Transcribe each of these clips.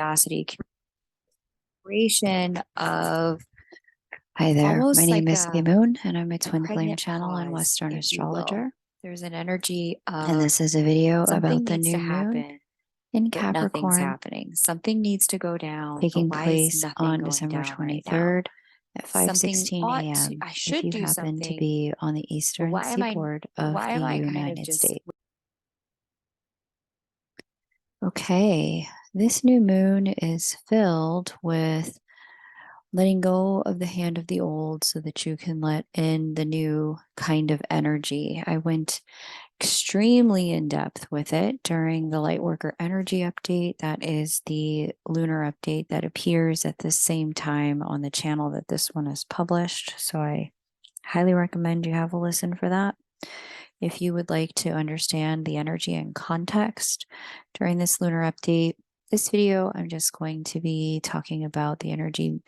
curiosity, creation of Hi there, my almost name like is the Moon, and I'm a a twin flame pregnant channel and pause, Western if you will. astrologer. There's an energy And of this is a video something about the needs to new moon happen, in but nothing's Capricorn happening. Something needs to go down, but taking why is place nothing on going December down right now? 23rd at Something 5:16 ought to, a.m. I if should you do happen to something, be on the but eastern seaboard of why the am I kind of United just States. Okay, this new moon is filled with letting go of the hand of the old so that you can let in the new kind of energy. I went extremely in depth with it during the Lightworker Energy Update. That is the lunar update that appears at the same time on the channel that this one is published. So I highly recommend you have a listen for that. If you would like to understand the energy and context during this lunar update, this video, I'm just going to be talking about the energy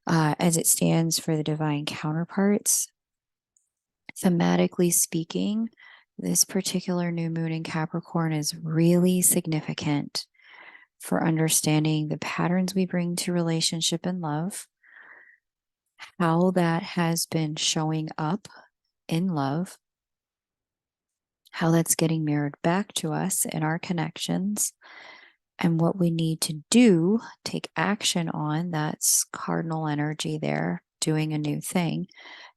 as it stands for the divine counterparts. Thematically speaking, this particular new moon in Capricorn is really significant for understanding the patterns we bring to relationship and love, how that has been showing up in love, how that's getting mirrored back to us in our connections, and what we need to do, take action on. That's cardinal energy there, doing a new thing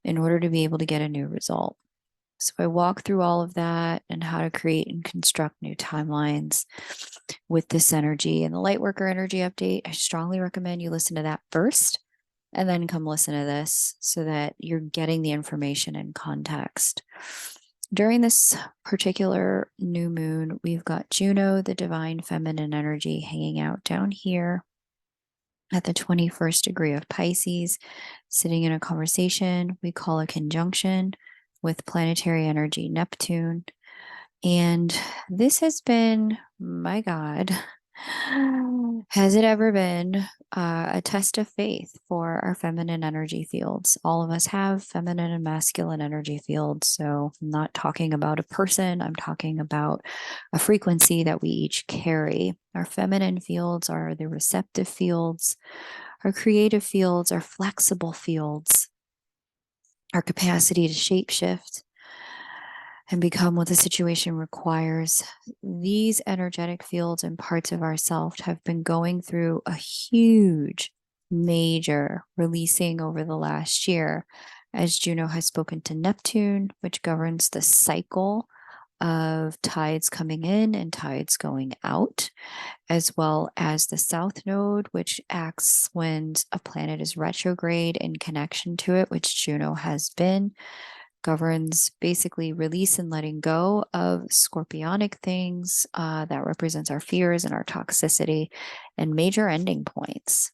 in order to be able to get a new result. So I walk through all of that and how to create and construct new timelines with this energy. And the Lightworker Energy Update, I strongly recommend you listen to that first and then come listen to this so that you're getting the information in context. During this particular new moon, we've got Juno, the divine feminine energy, hanging out down here at the 21st degree of Pisces, sitting in a conversation we call a conjunction with planetary energy Neptune. And this has been, my God, has it ever been a test of faith for our feminine energy fields? All of us have feminine and masculine energy fields. So I'm not talking about a person, I'm talking about a frequency that we each carry. Our feminine fields are the receptive fields, our creative fields, our flexible fields, our capacity to shapeshift and become what the situation requires. These energetic fields and parts of ourselves have been going through a huge, major releasing over the last year as Juno has spoken to Neptune, which governs the cycle of tides coming in and tides going out, as well as the South Node, which acts when a planet is retrograde in connection to it, which Juno has been, governs basically release and letting go of scorpionic things that represents our fears and our toxicity and major ending points.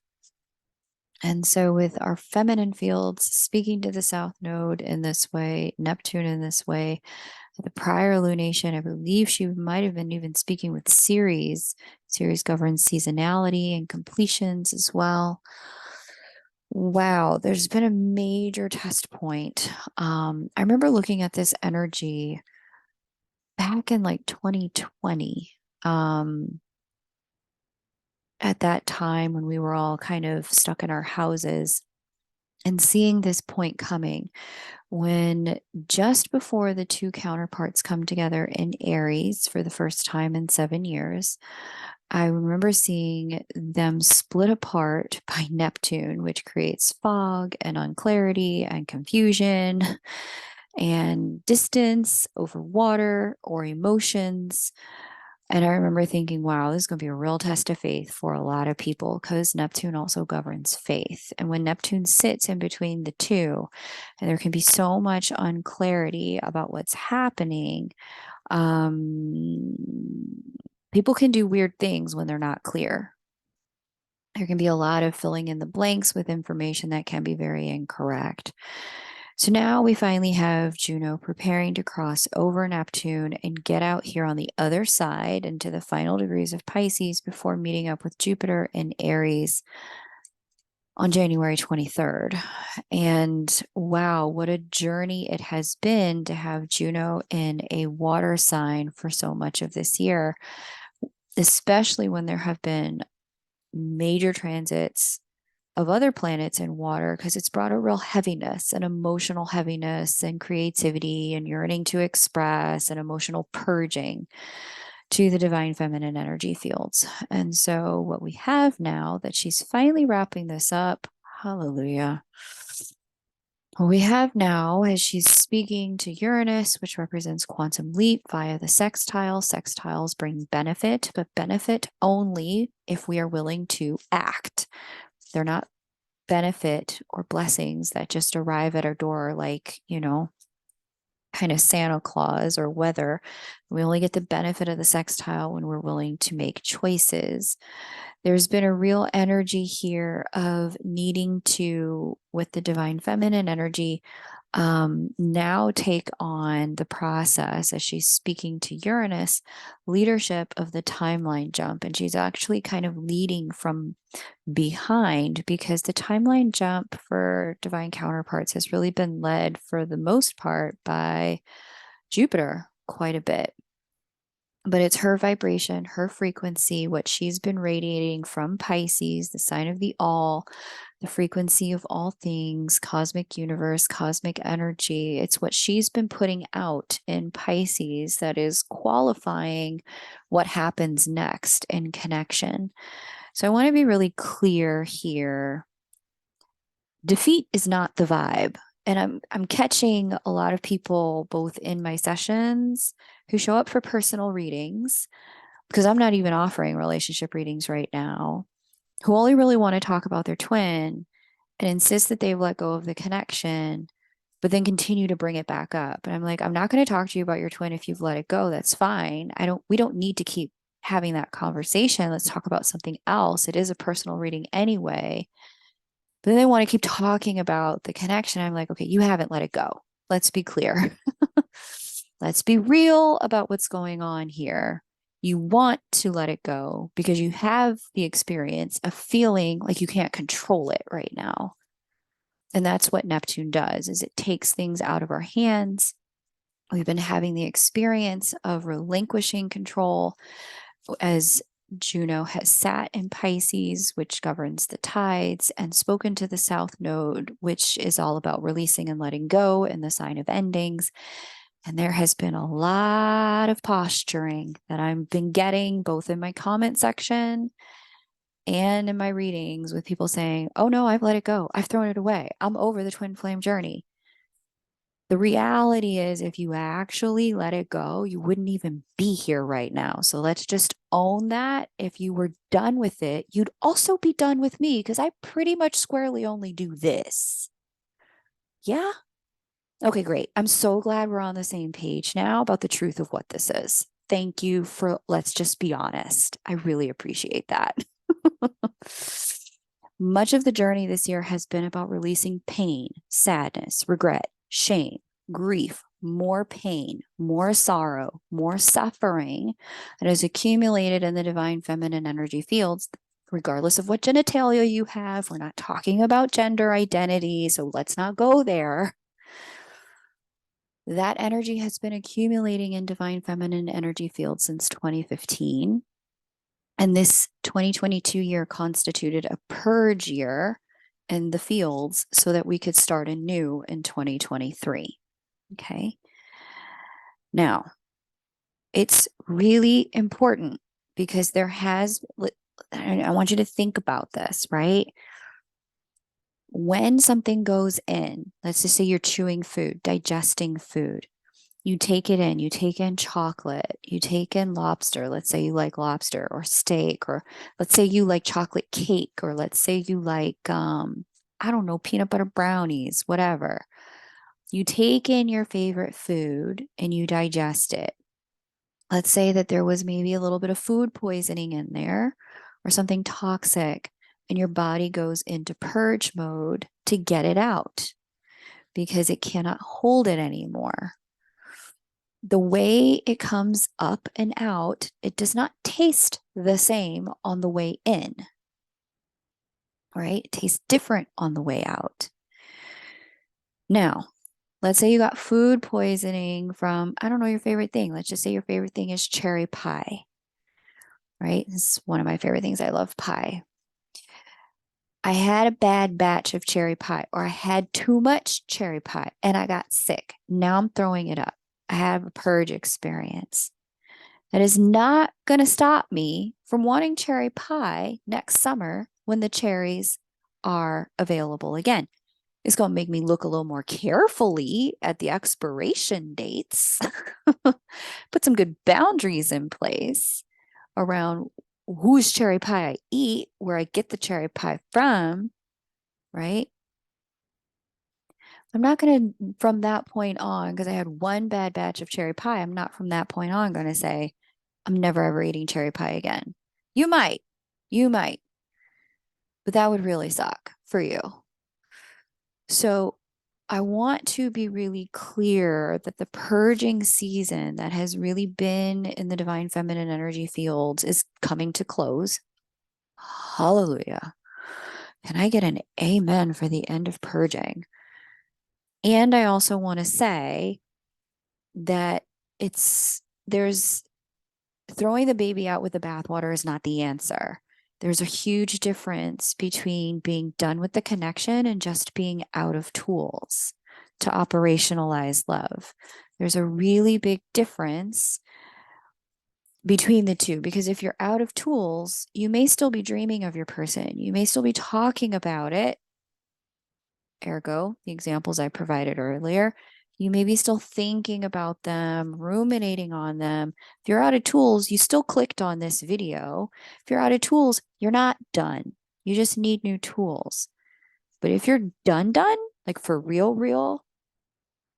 And so, with our feminine fields speaking to the South Node in this way, Neptune in this way, the prior lunation, I believe she might have been even speaking with Ceres. Ceres governs seasonality and completions as well. Wow, there's been a major test point. I remember looking at this energy back in like 2020. At that time when we were all kind of stuck in our houses and seeing this point coming when just before the two counterparts come together in Aries for the first time in 7 years, I remember seeing them split apart by Neptune, which creates fog and unclarity and confusion and distance over water or emotions. And I remember thinking, wow, this is going to be a real test of faith for a lot of people because Neptune also governs faith. And when Neptune sits in between the two, and there can be so much unclarity about what's happening, um, people can do weird things when they're not clear. There can be a lot of filling in the blanks with information that can be very incorrect. So now we finally have Juno preparing to cross over Neptune and get out here on the other side into the final degrees of Pisces before meeting up with Jupiter in Aries on January 23rd. And wow, what a journey it has been to have Juno in a water sign for so much of this year, especially when there have been major transits of other planets in water because it's brought a real heaviness and emotional heaviness and creativity and yearning to express and emotional purging to the divine feminine energy fields. And so, what we have now that she's finally wrapping this up, hallelujah. What we have now is she's speaking to Uranus, which represents quantum leap via the sextile. Sextiles bring benefit, but benefit only if we are willing to act. They're not benefit or blessings that just arrive at our door like, kind of Santa Claus or weather. We only get the benefit of the sextile when we're willing to make choices. There's been a real energy here of needing to, with the divine feminine energy, now take on the process as she's speaking to Uranus, leadership of the timeline jump. And she's actually kind of leading from behind because the timeline jump for divine counterparts has really been led for the most part by Jupiter quite a bit. But it's her vibration, her frequency, what she's been radiating from Pisces, the sign of the all, the frequency of all things, cosmic universe, cosmic energy. It's what she's been putting out in Pisces that is qualifying what happens next in connection. So I want to be really clear here. Defeat is not the vibe. And I'm catching a lot of people both in my sessions who show up for personal readings, because I'm not even offering relationship readings right now, who only really want to talk about their twin and insist that they've let go of the connection, but then continue to bring it back up. And I'm like, I'm not going to talk to you about your twin if you've let it go. That's fine. We don't need to keep having that conversation. Let's talk about something else. It is a personal reading anyway. But then they want to keep talking about the connection. I'm like, okay, you haven't let it go. Let's be clear. Let's be real about what's going on here. You want to let it go because you have the experience of feeling like you can't control it right now. And that's what Neptune does, is it takes things out of our hands. We've been having the experience of relinquishing control as Juno has sat in Pisces, which governs the tides, and spoken to the South Node, which is all about releasing and letting go in the sign of endings. And there has been a lot of posturing that I've been getting both in my comment section and in my readings with people saying, oh no, I've let it go. I've thrown it away. I'm over the twin flame journey. The reality is, if you actually let it go, you wouldn't even be here right now. So let's just own that. If you were done with it, you'd also be done with me because I pretty much squarely only do this. Yeah? Okay, great. I'm so glad we're on the same page now about the truth of what this is. Thank you for, let's just be honest. I really appreciate that. Much of the journey this year has been about releasing pain, sadness, regret, shame, grief, more pain, more sorrow, more suffering that has accumulated in the divine feminine energy fields, regardless of what genitalia you have. We're not talking about gender identity, so let's not go there. That energy has been accumulating in divine feminine energy fields since 2015. And this 2022 year constituted a purge year in the fields so that we could start anew in 2023. Okay. Now, it's really important because I want you to think about this, right? When something goes in, let's just say you're chewing food, digesting food, you take it in, you take in chocolate, you take in lobster. Let's say you like lobster or steak, or let's say you like chocolate cake, or let's say you like, I don't know, peanut butter brownies, whatever. You take in your favorite food and you digest it. Let's say that there was maybe a little bit of food poisoning in there or something toxic, and your body goes into purge mode to get it out because it cannot hold it anymore. The way it comes up and out, it does not taste the same on the way in, right? It tastes different on the way out. Now, let's say you got food poisoning from, I don't know, your favorite thing. Let's just say your favorite thing is cherry pie, right? This is one of my favorite things. I love pie. I had a bad batch of cherry pie, or I had too much cherry pie and I got sick. Now I'm throwing it up. I have a purge experience. That is not going to stop me from wanting cherry pie next summer when the cherries are available again. It's going to make me look a little more carefully at the expiration dates, put some good boundaries in place around whose cherry pie I eat, where I get the cherry pie from, right? I'm not going to, from that point on, because I had one bad batch of cherry pie, I'm not from that point on going to say, I'm never ever eating cherry pie again. You might, but that would really suck for you. So I want to be really clear that the purging season that has really been in the divine feminine energy fields is coming to close. Hallelujah. Can I get an amen for the end of purging? And I also want to say that there's throwing the baby out with the bathwater is not the answer. There's a huge difference between being done with the connection and just being out of tools to operationalize love. There's a really big difference between the two, because if you're out of tools, you may still be dreaming of your person. You may still be talking about it. Ergo, the examples I provided earlier, you may be still thinking about them, ruminating on them. If you're out of tools, you still clicked on this video. If you're out of tools, you're not done. You just need new tools. But if you're done, like for real,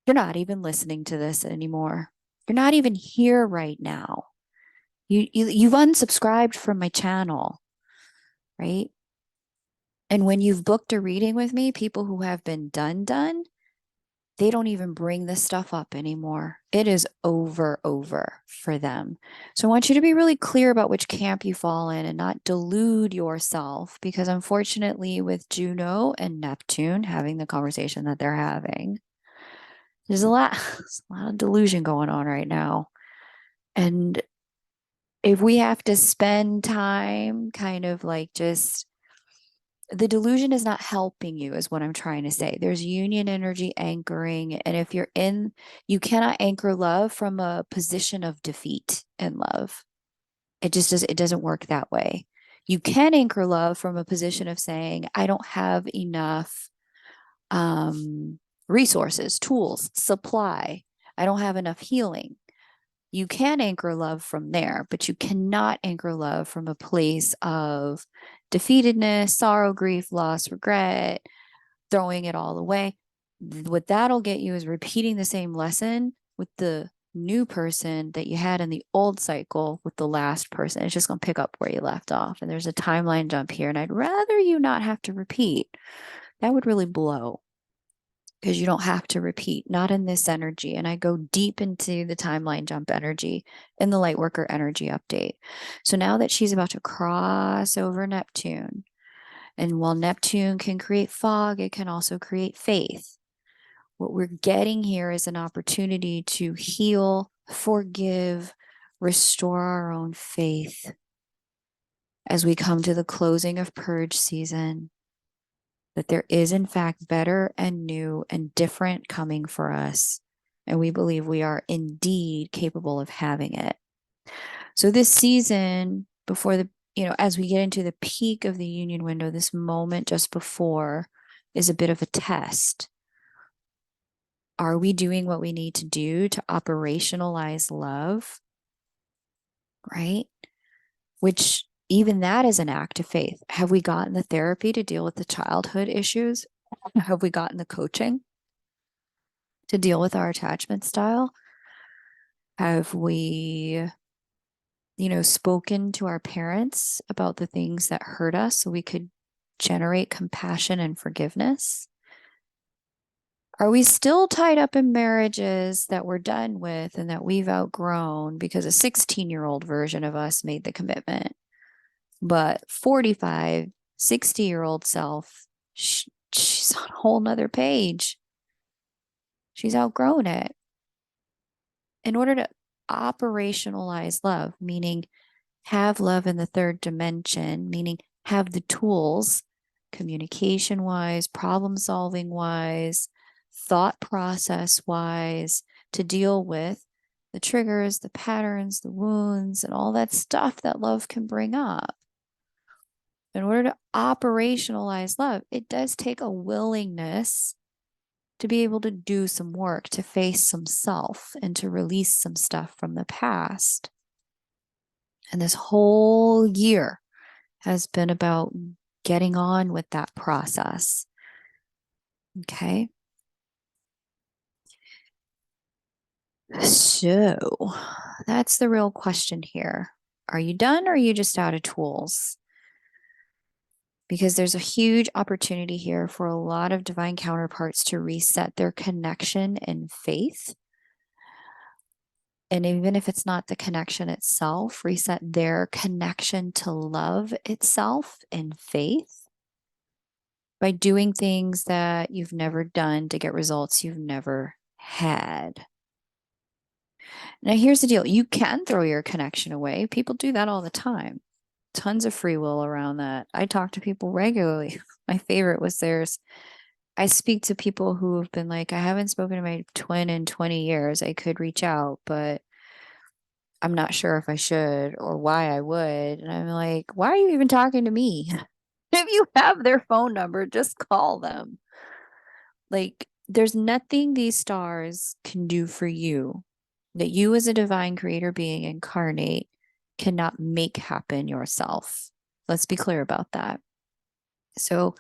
you're not even listening to this anymore. You're not even here right now. You've unsubscribed from my channel, right? And when you've booked a reading with me, people who have been done, they don't even bring this stuff up anymore. It is over for them. So I want you to be really clear about which camp you fall in and not delude yourself, because unfortunately, with Juno and Neptune having the conversation that they're having, there's there's a lot of delusion going on right now. And if we have to spend time kind of like just the delusion is not helping you, is what I'm trying to say. There's union energy anchoring. And if you're in, you cannot anchor love from a position of defeat in love. It doesn't work that way. You can anchor love from a position of saying, I don't have enough resources, tools, supply. I don't have enough healing. You can anchor love from there, but you cannot anchor love from a place of defeatedness, sorrow, grief, loss, regret, throwing it all away. What that'll get you is repeating the same lesson with the new person that you had in the old cycle with the last person. It's just going to pick up where you left off. And there's a timeline jump here. And I'd rather you not have to repeat. That would really blow, because you don't have to repeat, not in this energy. And I go deep into the timeline jump energy in the Lightworker energy update. So now that she's about to cross over Neptune, and while Neptune can create fog, it can also create faith. What we're getting here is an opportunity to heal, forgive, restore our own faith as we come to the closing of purge season, that there is in fact better and new and different coming for us. And we believe we are indeed capable of having it. So this season, before as we get into the peak of the union window, this moment just before is a bit of a test. Are we doing what we need to do to operationalize love? Right? Which even that is an act of faith. Have we gotten the therapy to deal with the childhood issues? Have we gotten the coaching to deal with our attachment style? Have we, spoken to our parents about the things that hurt us so we could generate compassion and forgiveness? Are we still tied up in marriages that we're done with and that we've outgrown because a 16-year-old version of us made the commitment? But 45, 60-year-old self, she's on a whole nother page. She's outgrown it. In order to operationalize love, meaning have love in the third dimension, meaning have the tools communication wise, problem solving wise, thought process wise, to deal with the triggers, the patterns, the wounds, and all that stuff that love can bring up. In order to operationalize love, it does take a willingness to be able to do some work, to face some self, and to release some stuff from the past. And this whole year has been about getting on with that process. Okay. So that's the real question here. Are you done, or are you just out of tools? Because there's a huge opportunity here for a lot of divine counterparts to reset their connection and faith. And even if it's not the connection itself, reset their connection to love itself and faith by doing things that you've never done to get results you've never had. Now, here's the deal. You can throw your connection away. People do that all the time. Tons of free will around that. I talk to people regularly. My favorite was I speak to people who have been like, I haven't spoken to my twin in 20 years. I could reach out, but I'm not sure if I should or why I would. And I'm like, why are you even talking to me? If you have their phone number, just call them. Like, there's nothing these stars can do for you that you, as a divine creator being incarnate, cannot make happen yourself. Let's be clear about that. So,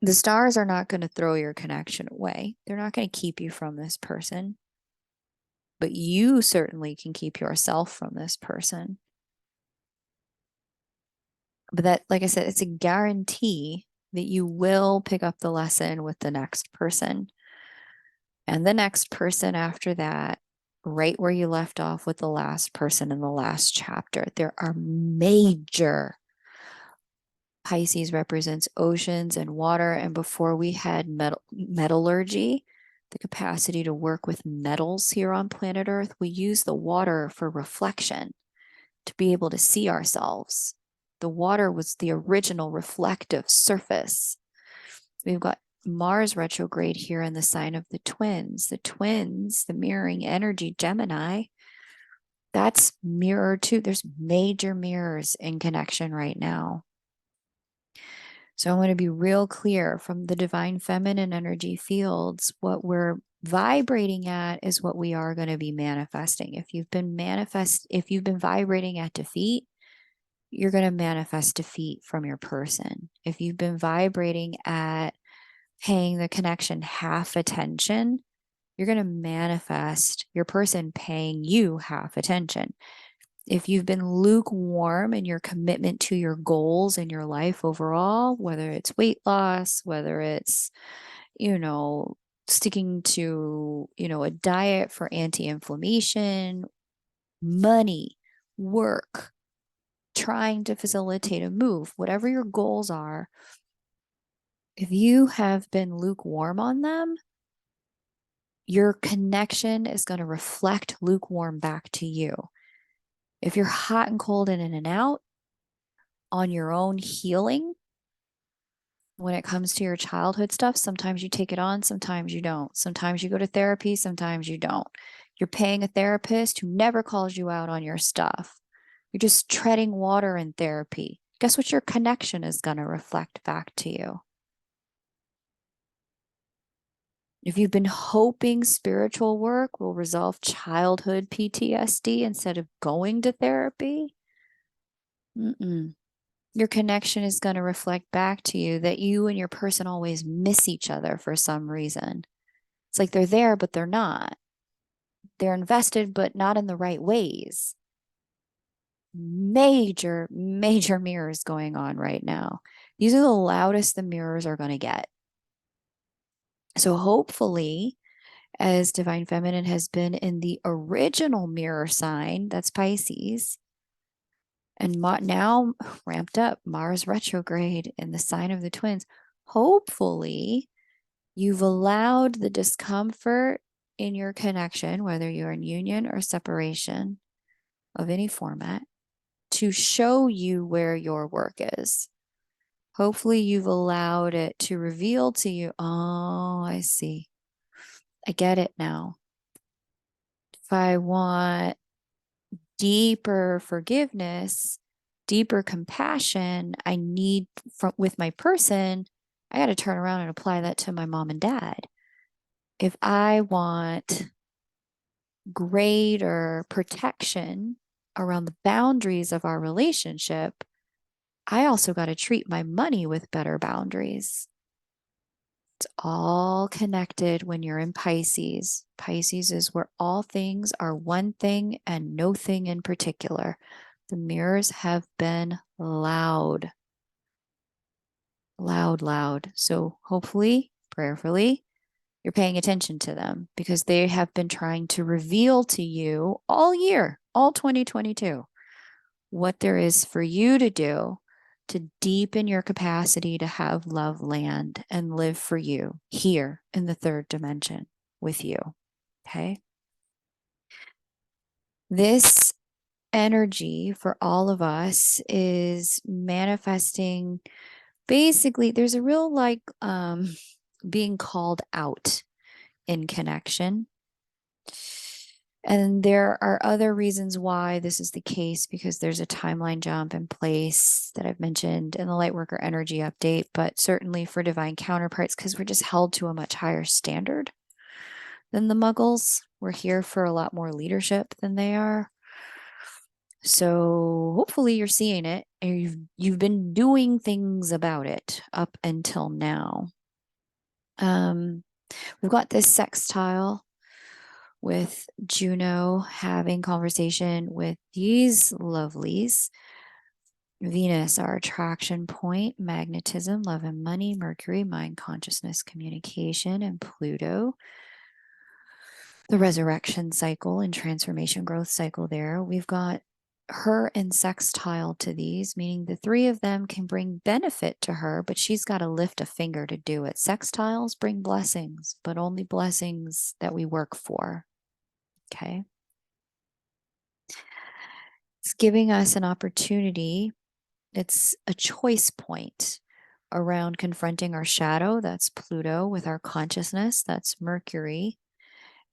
the stars are not going to throw your connection away. They're not going to keep you from this person. But you certainly can keep yourself from this person. But that, like I said, it's a guarantee that you will pick up the lesson with the next person. And the next person after that, right where you left off with the last person in the last chapter. There are major. Pisces represents oceans and water. And before we had metallurgy, the capacity to work with metals here on planet Earth, we use the water for reflection to be able to see ourselves. The water was the original reflective surface. We've got Mars retrograde here in the sign of the twins. The twins, the mirroring energy, Gemini, that's mirror too. There's major mirrors in connection right now. So I want to be real clear from the divine feminine energy fields. What we're vibrating at is what we are going to be manifesting. If you've been vibrating at defeat, you're going to manifest defeat from your person. If you've been vibrating at paying the connection half attention, you're going to manifest your person paying you half attention. If you've been lukewarm in your commitment to your goals in your life overall, whether it's weight loss, whether it's, sticking to, a diet for anti-inflammation, money, work, trying to facilitate a move, whatever your goals are, if you have been lukewarm on them, your connection is going to reflect lukewarm back to you. If you're hot and cold and in and out on your own healing, when it comes to your childhood stuff, sometimes you take it on, sometimes you don't. Sometimes you go to therapy, sometimes you don't. You're paying a therapist who never calls you out on your stuff. You're just treading water in therapy. Guess what your connection is going to reflect back to you? If you've been hoping spiritual work will resolve childhood PTSD instead of going to therapy, your connection is going to reflect back to you that you and your person always miss each other for some reason. It's like they're there, but they're not. They're invested, but not in the right ways. Major, major mirrors going on right now. These are the loudest the mirrors are going to get. So hopefully, as Divine Feminine has been in the original mirror sign, that's Pisces, and now ramped up, Mars retrograde in the sign of the twins, hopefully you've allowed the discomfort in your connection, whether you're in union or separation of any format, to show you where your work is. Hopefully you've allowed it to reveal to you. Oh, I see. I get it now. If I want deeper forgiveness, deeper compassion, I need with my person, I got to turn around and apply that to my mom and dad. If I want greater protection around the boundaries of our relationship, I also got to treat my money with better boundaries. It's all connected when you're in Pisces. Pisces is where all things are one thing and no thing in particular. The mirrors have been loud, loud, loud. So hopefully, prayerfully, you're paying attention to them because they have been trying to reveal to you all year, all 2022, what there is for you to do to deepen your capacity to have love land and live for you here in the third dimension with you. Okay. This energy for all of us is manifesting. Basically, there's a real being called out in connection. And there are other reasons why this is the case because there's a timeline jump in place that I've mentioned in the Lightworker energy update, but certainly for divine counterparts, because we're just held to a much higher standard than the Muggles. We're here for a lot more leadership than they are. So hopefully you're seeing it and you've been doing things about it up until now. We've got this sextile with Juno having conversation with these lovelies. Venus, our attraction point, magnetism, love and money, Mercury, mind, consciousness, communication, and Pluto, the resurrection cycle and transformation growth cycle there. We've got her in sextile to these, meaning the three of them can bring benefit to her, but she's got to lift a finger to do it. Sextiles bring blessings, but only blessings that we work for. Okay. It's giving us an opportunity. It's a choice point around confronting our shadow. That's Pluto with our consciousness. That's Mercury,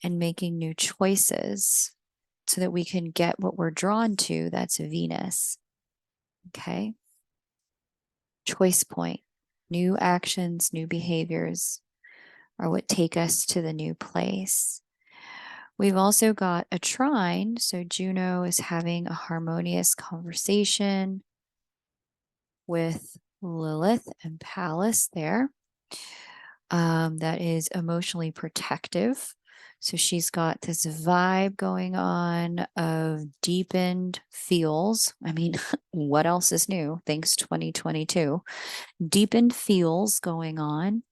and making new choices so that we can get what we're drawn to. That's Venus. Okay. Choice point. New actions, new behaviors are what take us to the new place. We've also got a trine. So Juno is having a harmonious conversation with Lilith and Pallas there. That is emotionally protective. So she's got this vibe going on of deepened feels. I mean, what else is new? Thanks 2022. Deepened feels going on.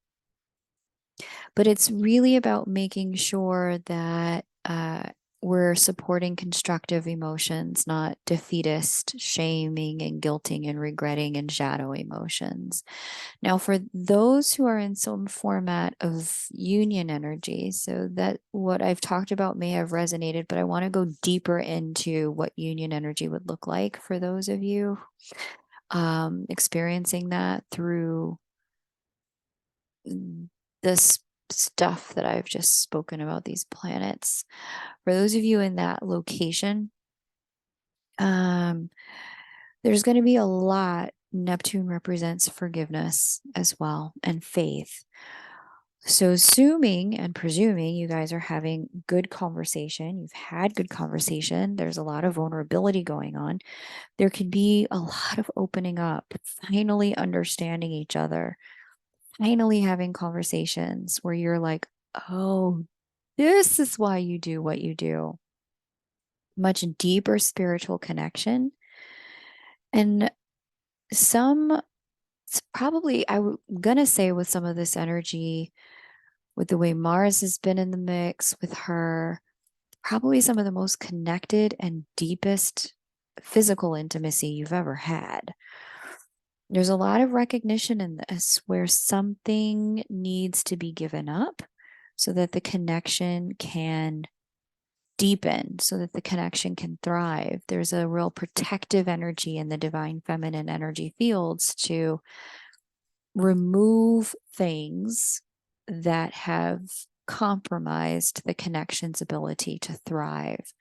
But it's really about making sure that we're supporting constructive emotions, not defeatist, shaming and guilting and regretting and shadow emotions. Now, for those who are in some format of union energy, so that what I've talked about may have resonated, but I want to go deeper into what union energy would look like for those of you experiencing that through this stuff that I've just spoken about, these planets. For those of you in that location, there's going to be a lot. Neptune represents forgiveness as well and faith. So, assuming and presuming you guys are having good conversation, you've had good conversation, there's a lot of vulnerability going on. There can be a lot of opening up, finally understanding each other, finally having conversations where you're like, oh, this is why you do what you do. Much deeper spiritual connection. And probably, I'm going to say with some of this energy, with the way Mars has been in the mix with her, probably some of the most connected and deepest physical intimacy you've ever had. There's a lot of recognition in this where something needs to be given up so that the connection can deepen, so that the connection can thrive. There's a real protective energy in the divine feminine energy fields to remove things that have compromised the connection's ability to thrive.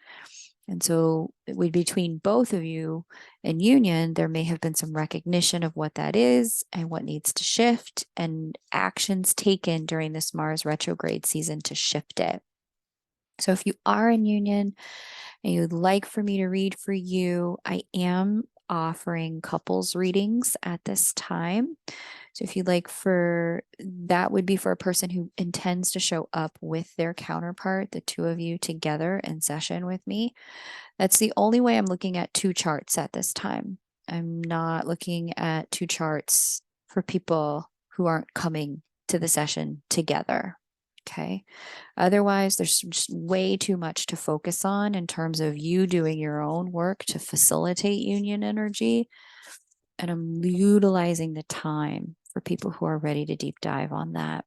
And so between both of you in union, there may have been some recognition of what that is and what needs to shift, and actions taken during this Mars retrograde season to shift it. So if you are in union and you'd like for me to read for you, I am offering couples readings at this time. So if you'd like that would be for a person who intends to show up with their counterpart, the two of you together in session with me. That's the only way I'm looking at 2 charts at this time. I'm not looking at 2 charts for people who aren't coming to the session together. Okay. Otherwise, there's just way too much to focus on in terms of you doing your own work to facilitate union energy. And I'm utilizing the time for people who are ready to deep dive on that.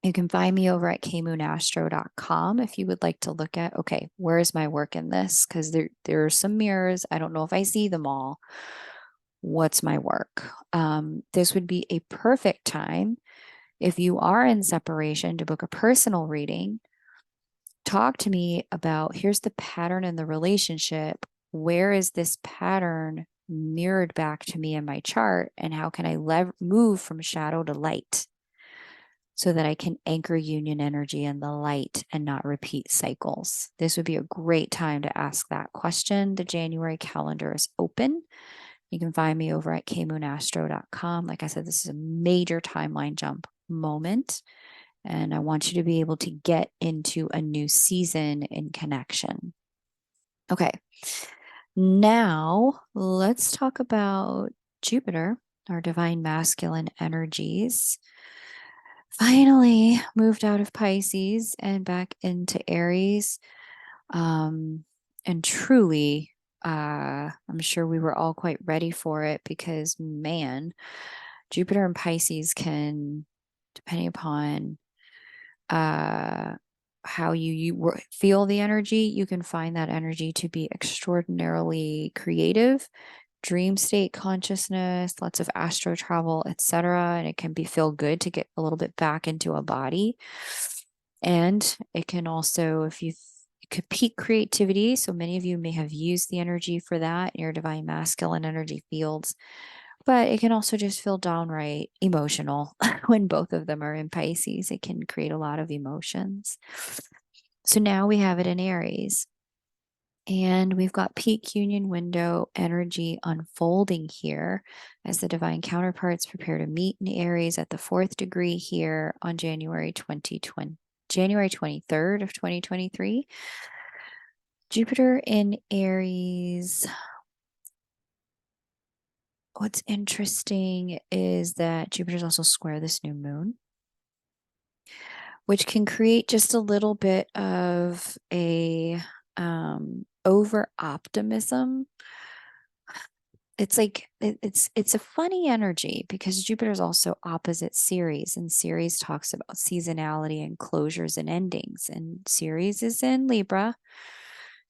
You can find me over at kmoonastro.com if you would like to look at, okay, where is my work in this? Because there are some mirrors. I don't know if I see them all. What's my work? This would be a perfect time if you are in separation to book a personal reading. Talk to me about, here's the pattern in the relationship. Where is this pattern mirrored back to me in my chart? And how can I move from shadow to light so that I can anchor union energy in the light and not repeat cycles? This would be a great time to ask that question. The January calendar is open. You can find me over at kmoonastro.com. Like I said, this is a major timeline jump moment. And I want you to be able to get into a new season in connection. Okay. Now let's talk about Jupiter, our divine masculine energies. Finally moved out of Pisces and back into Aries. And truly, I'm sure we were all quite ready for it because, man, Jupiter and Pisces can, depending upon how you feel the energy, you can find that energy to be extraordinarily creative, dream state consciousness, lots of astro travel, etc. And it can feel good to get a little bit back into a body. And it can also, it could peak creativity. So many of you may have used the energy for that in your divine masculine energy fields. But it can also just feel downright emotional when both of them are in Pisces. It can create a lot of emotions. So now we have it in Aries. And we've got peak union window energy unfolding here as the divine counterparts prepare to meet in Aries at the 4th degree here on January 23rd of 2023. Jupiter in Aries. What's interesting is that Jupiter's also square this new moon, which can create just a little bit of a over optimism. It's like it's a funny energy because Jupiter's also opposite Ceres, and Ceres talks about seasonality and closures and endings, and Ceres is in Libra.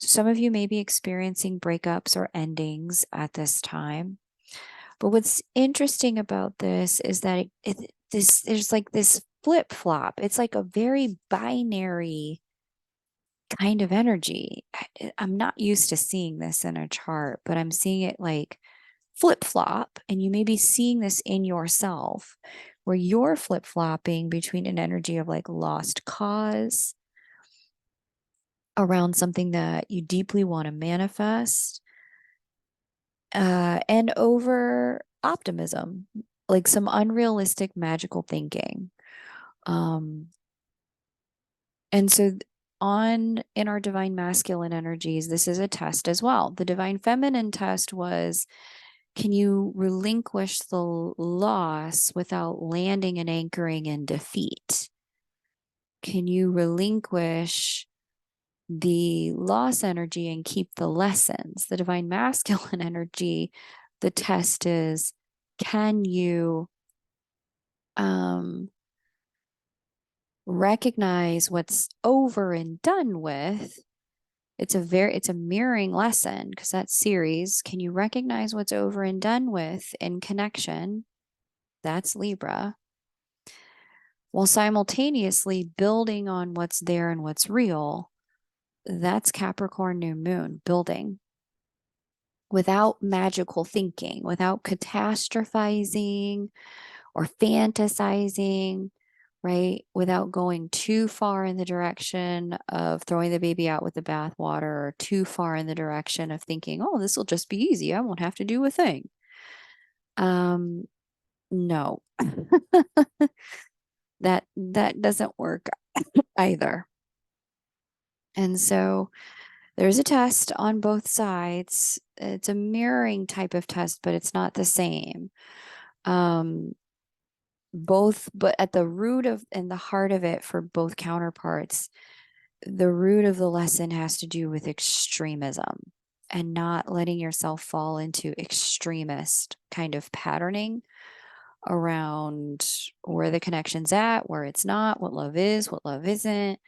So some of you may be experiencing breakups or endings at this time. But what's interesting about this is that there's like this flip flop. It's like a very binary kind of energy. I'm not used to seeing this in a chart, but I'm seeing it like flip flop. And you may be seeing this in yourself where you're flip flopping between an energy of like lost cause around something that you deeply want to manifest, and over optimism, like some unrealistic magical thinking. And so in our divine masculine energies, this is a test as well. The divine feminine test was, can you relinquish the loss without landing and anchoring in defeat? Can you relinquish the loss energy and keep the lessons? The divine masculine energy, the test is, can you recognize what's over and done with? It's a mirroring lesson because that Ceres, can you recognize what's over and done with in connection That's Libra, while simultaneously building on what's there and what's real. That's Capricorn new moon, building without magical thinking, without catastrophizing or fantasizing, right? Without going too far in the direction of throwing the baby out with the bathwater, or too far in the direction of thinking, oh, this will just be easy. I won't have to do a thing. No. that doesn't work either. And so there's a test on both sides. It's a mirroring type of test, but it's not the same. Both, but at the root of and the heart of it for both counterparts, the root of the lesson has to do with extremism and not letting yourself fall into extremist kind of patterning around where the connection's at, where it's not, what love is, what love isn't,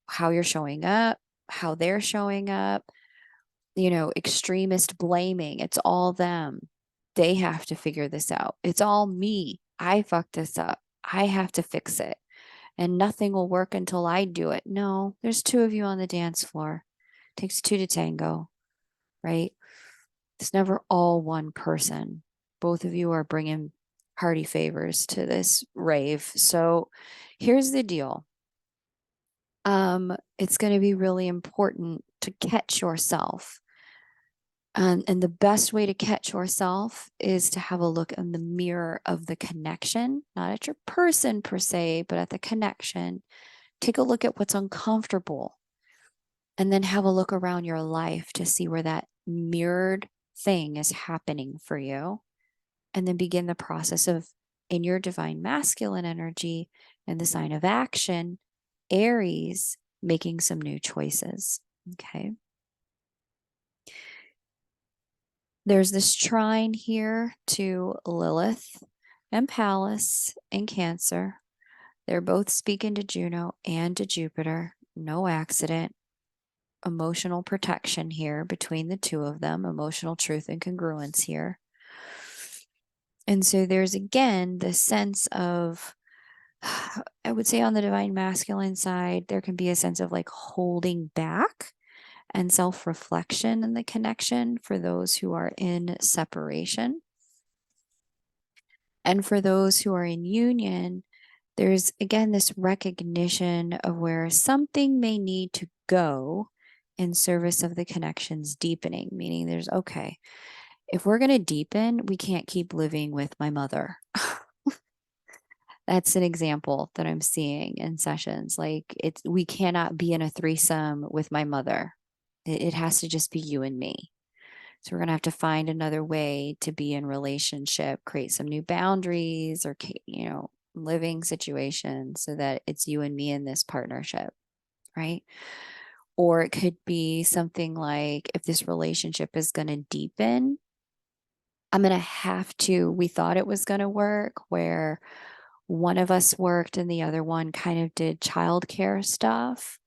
how you're showing up, how they're showing up, extremist blaming. It's all them. They have to figure this out. It's all me. I fucked this up. I have to fix it. And nothing will work until I do it. No, there's two of you on the dance floor. It takes two to tango, right? It's never all one person. Both of you are bringing party favors to this rave. So here's the deal. It's going to be really important to catch yourself. And the best way to catch yourself is to have a look in the mirror of the connection, not at your person per se, but at the connection. Take a look at what's uncomfortable and then have a look around your life to see where that mirrored thing is happening for you. And then begin the process of, in your divine masculine energy and the sign of action, Aries, making some new choices. Okay. There's this trine here to Lilith and Pallas in Cancer. They're both speaking to Juno and to Jupiter. No accident. Emotional protection here between the two of them, emotional truth and congruence here. And so there's again the sense of, I would say on the divine masculine side, there can be a sense of like holding back and self-reflection in the connection for those who are in separation. And for those who are in union, there's again this recognition of where something may need to go in service of the connection's deepening, meaning there's, okay, if we're going to deepen, we can't keep living with my mother. That's an example that I'm seeing in sessions. Like we cannot be in a threesome with my mother. It has to just be you and me. So we're going to have to find another way to be in relationship, create some new boundaries or, living situations so that it's you and me in this partnership, right? Or it could be something like, if this relationship is going to deepen, I'm going to have to, we thought it was going to work where one of us worked and the other one kind of did childcare stuff.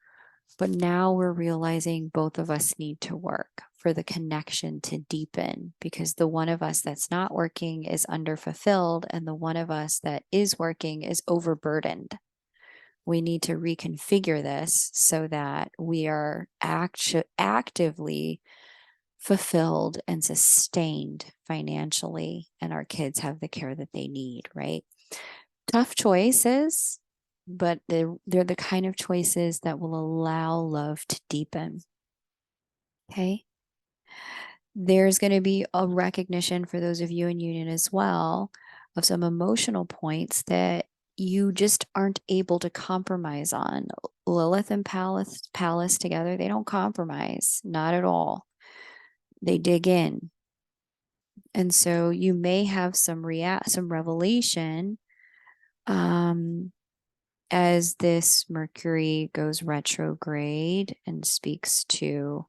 But now we're realizing both of us need to work for the connection to deepen, because the one of us that's not working is underfulfilled and the one of us that is working is overburdened. We need to reconfigure this so that we are actively fulfilled and sustained financially, and our kids have the care that they need, right? Tough choices, but they're the kind of choices that will allow love to deepen. Okay. There's going to be a recognition for those of you in union as well of some emotional points that you just aren't able to compromise on. Lilith and Pallas together, they don't compromise, not at all. They dig in. And so you may have some revelation as this Mercury goes retrograde and speaks to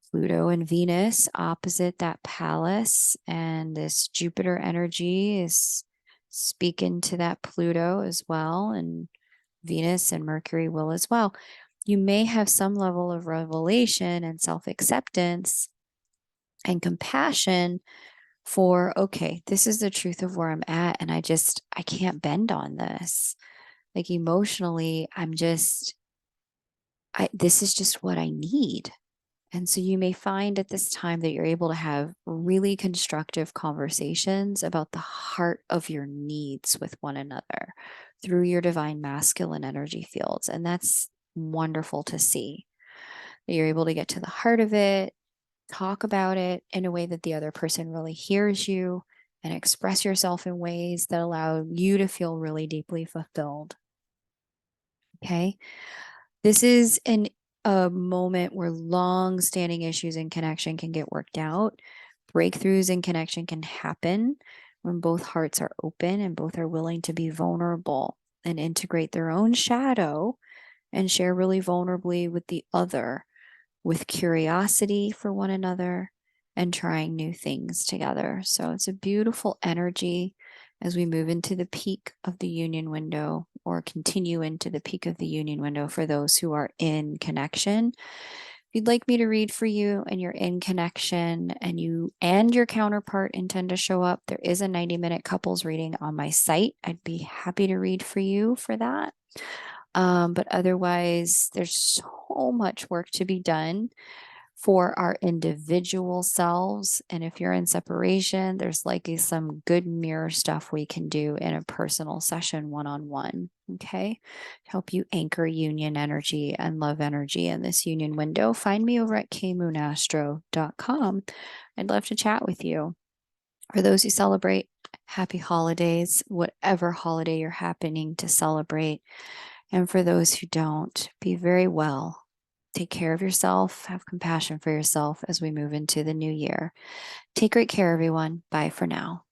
Pluto and Venus opposite that Pallas, and this Jupiter energy is speaking to that Pluto as well, and Venus and Mercury will as well. You may have some level of revelation and self-acceptance and compassion for, okay, this is the truth of where I'm at. And I can't bend on this. Like emotionally, this is just what I need. And so you may find at this time that you're able to have really constructive conversations about the heart of your needs with one another through your divine masculine energy fields. And that's wonderful to see that you're able to get to the heart of it, talk about it in a way that the other person really hears you, and express yourself in ways that allow you to feel really deeply fulfilled. Okay. This is a moment where long standing issues in connection can get worked out. Breakthroughs in connection can happen when both hearts are open and both are willing to be vulnerable and integrate their own shadow and share really vulnerably with the other, with curiosity for one another and trying new things together. So it's a beautiful energy as we move into the peak of the union window, or continue into the peak of the union window for those who are in connection. If you'd like me to read for you and you're in connection and you and your counterpart intend to show up, there is a 90-minute couples reading on my site. I'd be happy to read for you for that. But otherwise, there's so much work to be done for our individual selves. And if you're in separation, there's likely some good mirror stuff we can do in a personal session one-on-one. Okay. To help you anchor union energy and love energy in this union window. Find me over at kmoonastro.com. I'd love to chat with you. For those who celebrate, happy holidays, whatever holiday you're happening to celebrate. And for those who don't, be very well. Take care of yourself. Have compassion for yourself as we move into the new year. Take great care, everyone. Bye for now.